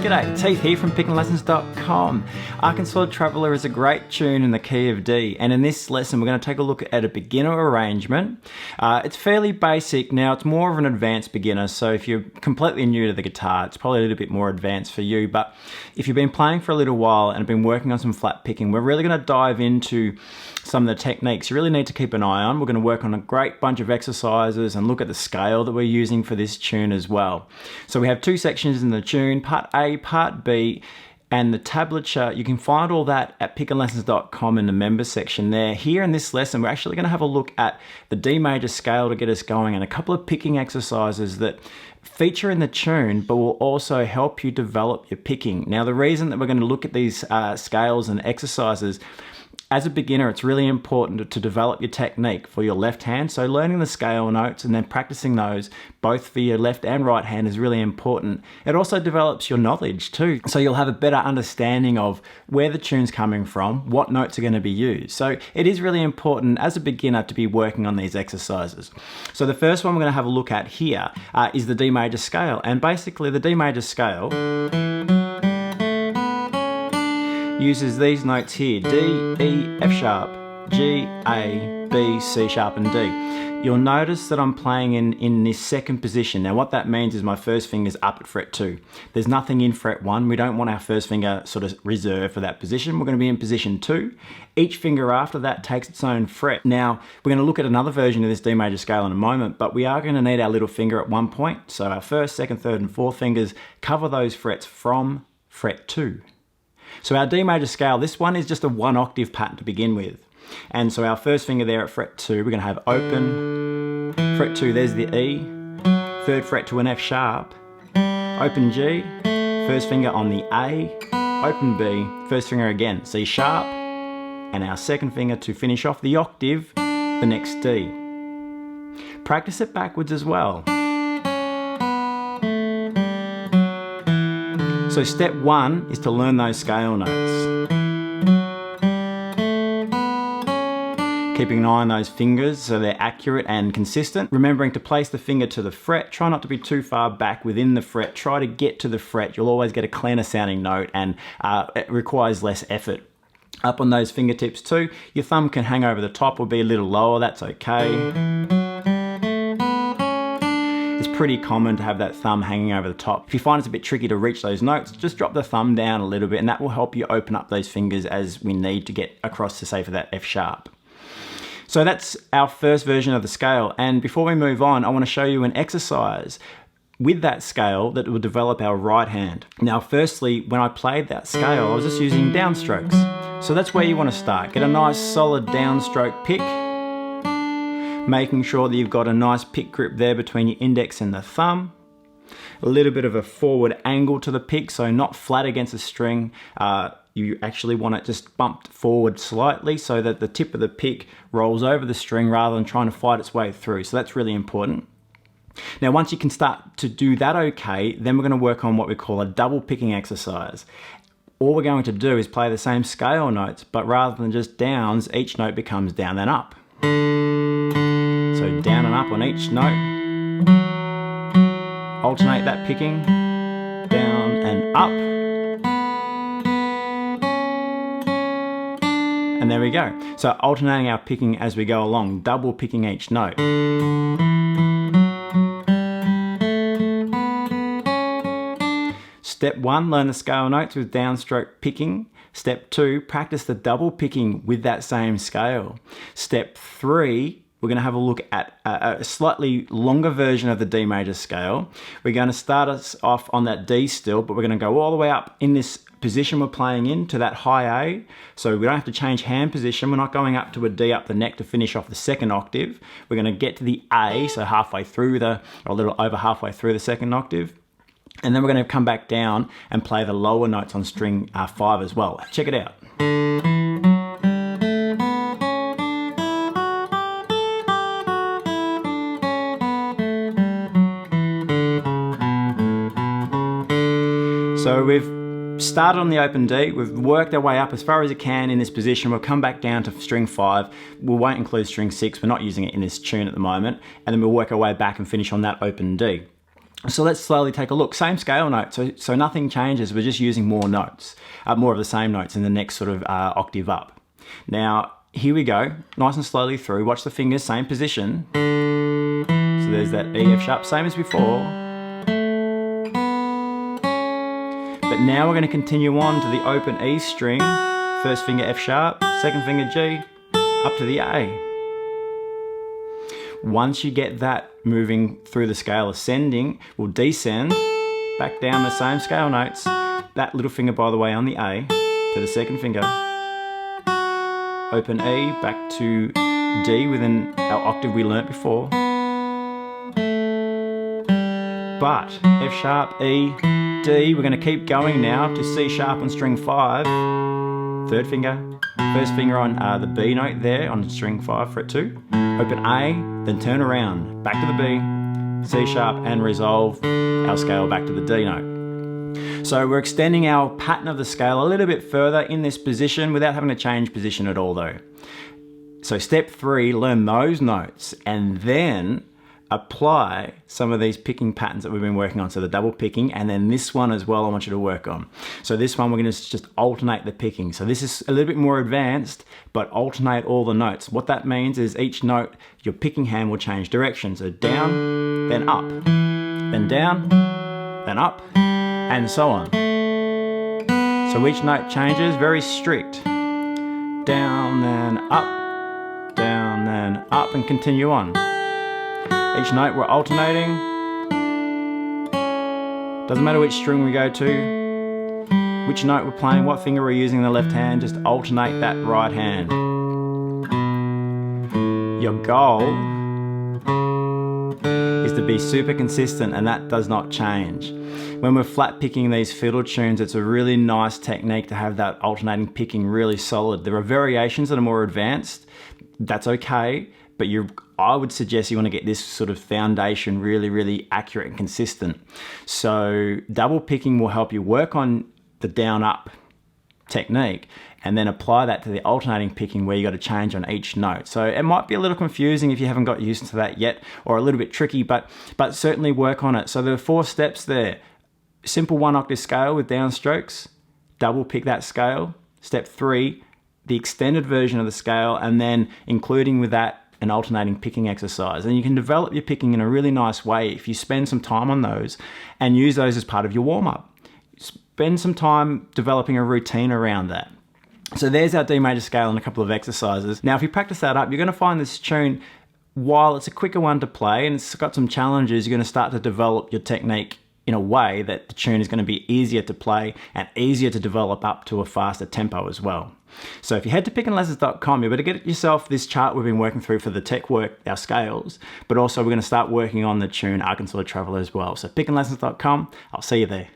G'day, Teeth here from PickinLessons.com. Arkansas Traveller is a great tune in the key of D, and in this lesson we're going to take a look at a beginner arrangement. It's fairly basic. Now it's more of an advanced beginner, so if you're completely new to the guitar it's probably a little bit more advanced for you, but if you've been playing for a little while and have been working on some flat picking, we're really going to dive into some of the techniques you really need to keep an eye on. We're going to work on a great bunch of exercises and look at the scale that we're using for this tune as well. So we have two sections in the tune, part A, part B, and the tablature. You can find all that at PickinLessons.com in the members section there. Here in this lesson, we're actually going to have a look at the D major scale to get us going and a couple of picking exercises that feature in the tune but will also help you develop your picking. Now, the reason that we're going to look at these scales and exercises, as a beginner, it's really important to develop your technique for your left hand. So learning the scale notes and then practicing those both for your left and right hand is really important. It also develops your knowledge too. So you'll have a better understanding of where the tune's coming from, what notes are going to be used. So it is really important as a beginner to be working on these exercises. So the first one we're going to have a look at here is the D major scale. And basically the D major scale uses these notes here: D, E, F sharp, G, A, B, C sharp and D. You'll notice that I'm playing in this second position. Now what that means is my first finger's up at fret 2. There's nothing in fret 1. We don't want our first finger sort of reserved for that position. We're going to be in position 2. Each finger after that takes its own fret. Now we're going to look at another version of this D major scale in a moment, but we are going to need our little finger at one point. So our first, second, third and fourth fingers cover those frets from fret 2. So our D major scale, this one is just a 1 octave pattern to begin with. And so our first finger there at fret 2, we're going to have open, fret 2, there's the E, third fret to an F sharp, open G, first finger on the A, open B, first finger again, C sharp, and our second finger to finish off the octave, the next D. Practice it backwards as well. So step 1 is to learn those scale notes. Keeping an eye on those fingers so they're accurate and consistent. Remembering to place the finger to the fret. Try not to be too far back within the fret. Try to get to the fret. You'll always get a cleaner sounding note, and it requires less effort. Up on those fingertips too. Your thumb can hang over the top or be a little lower, that's okay. It's pretty common to have that thumb hanging over the top. If you find it's a bit tricky to reach those notes, just drop the thumb down a little bit and that will help you open up those fingers as we need to get across to, say, for that F sharp. So that's our first version of the scale, and before we move on, I want to show you an exercise with that scale that will develop our right hand. Now firstly, when I played that scale, I was just using downstrokes. So that's where you want to start. Get a nice solid downstroke pick, making sure that you've got a nice pick grip there between your index and the thumb. A little bit of a forward angle to the pick, so not flat against the string. You actually want it just bumped forward slightly so that the tip of the pick rolls over the string rather than trying to fight its way through. So that's really important. Now once you can start to do that okay, then we're going to work on what we call a double picking exercise. All we're going to do is play the same scale notes, but rather than just downs, each note becomes down and up. So down and up on each note. Alternate that picking, down and up. And there we go. So alternating our picking as we go along, double picking each note. Step 1, learn the scale notes with downstroke picking. Step 2, practice the double picking with that same scale. Step 3, we're going to have a look at a slightly longer version of the D major scale. We're going to start us off on that D still, but we're going to go all the way up in this position we're playing in to that high A. So we don't have to change hand position. We're not going up to a D up the neck to finish off the second octave. We're going to get to the A, so halfway through or a little over halfway through the second octave. And then we're going to come back down and play the lower notes on string 5 as well. Check it out. So we've started on the open D, we've worked our way up as far as it can in this position, we'll come back down to string 5, we won't include string 6, we're not using it in this tune at the moment, and then we'll work our way back and finish on that open D. So let's slowly take a look. Same scale note, so nothing changes, we're just using more notes, more of the same notes in the next sort of octave up. Now, here we go, nice and slowly through, watch the fingers, same position. So there's that E, F sharp, same as before. But now we're going to continue on to the open E string, first finger F sharp, second finger G, up to the A. Once you get that moving through the scale ascending, we'll descend back down the same scale notes, that little finger by the way on the A, to the second finger, open E, back to D within our octave we learnt before, but F sharp, E, D, we're going to keep going now to C sharp on string 5, third finger, first finger on the B note there on string 5 fret 2, open A, then turn around, back to the B, C sharp and resolve our scale back to the D note. So we're extending our pattern of the scale a little bit further in this position without having to change position at all though. So step 3, learn those notes and then apply some of these picking patterns that we've been working on. So the double picking, and then this one as well I want you to work on. So this one we're going to just alternate the picking. So this is a little bit more advanced, but alternate all the notes. What that means is each note, your picking hand will change direction. So down, then up, then down, then up, and so on. So each note changes, very strict. Down, then up, down, then up, and continue on. Each note we're alternating. Doesn't matter which string we go to, which note we're playing, what finger we're using in the left hand, just alternate that right hand. Your goal is to be super consistent, and that does not change. When we're flat picking these fiddle tunes, it's a really nice technique to have that alternating picking really solid. There are variations that are more advanced, that's okay, but I would suggest you want to get this sort of foundation really, really accurate and consistent. So double picking will help you work on the down-up technique and then apply that to the alternating picking where you got to change on each note. So it might be a little confusing if you haven't got used to that yet, or a little bit tricky, but certainly work on it. So there are 4 steps there. Simple 1-octave scale with downstrokes, double pick that scale. Step 3, the extended version of the scale, and then including with that an alternating picking exercise. And you can develop your picking in a really nice way if you spend some time on those and use those as part of your warm-up. Spend some time developing a routine around that. So there's our D major scale and a couple of exercises. Now if you practice that up, you're going to find this tune, while it's a quicker one to play and it's got some challenges, you're going to start to develop your technique in a way that the tune is going to be easier to play and easier to develop up to a faster tempo as well. So if you head to pickinlessons.com, you're going to get yourself this chart we've been working through for the tech work, our scales, but also we're going to start working on the tune Untitled Chapter as well. So pickinlessons.com, I'll see you there.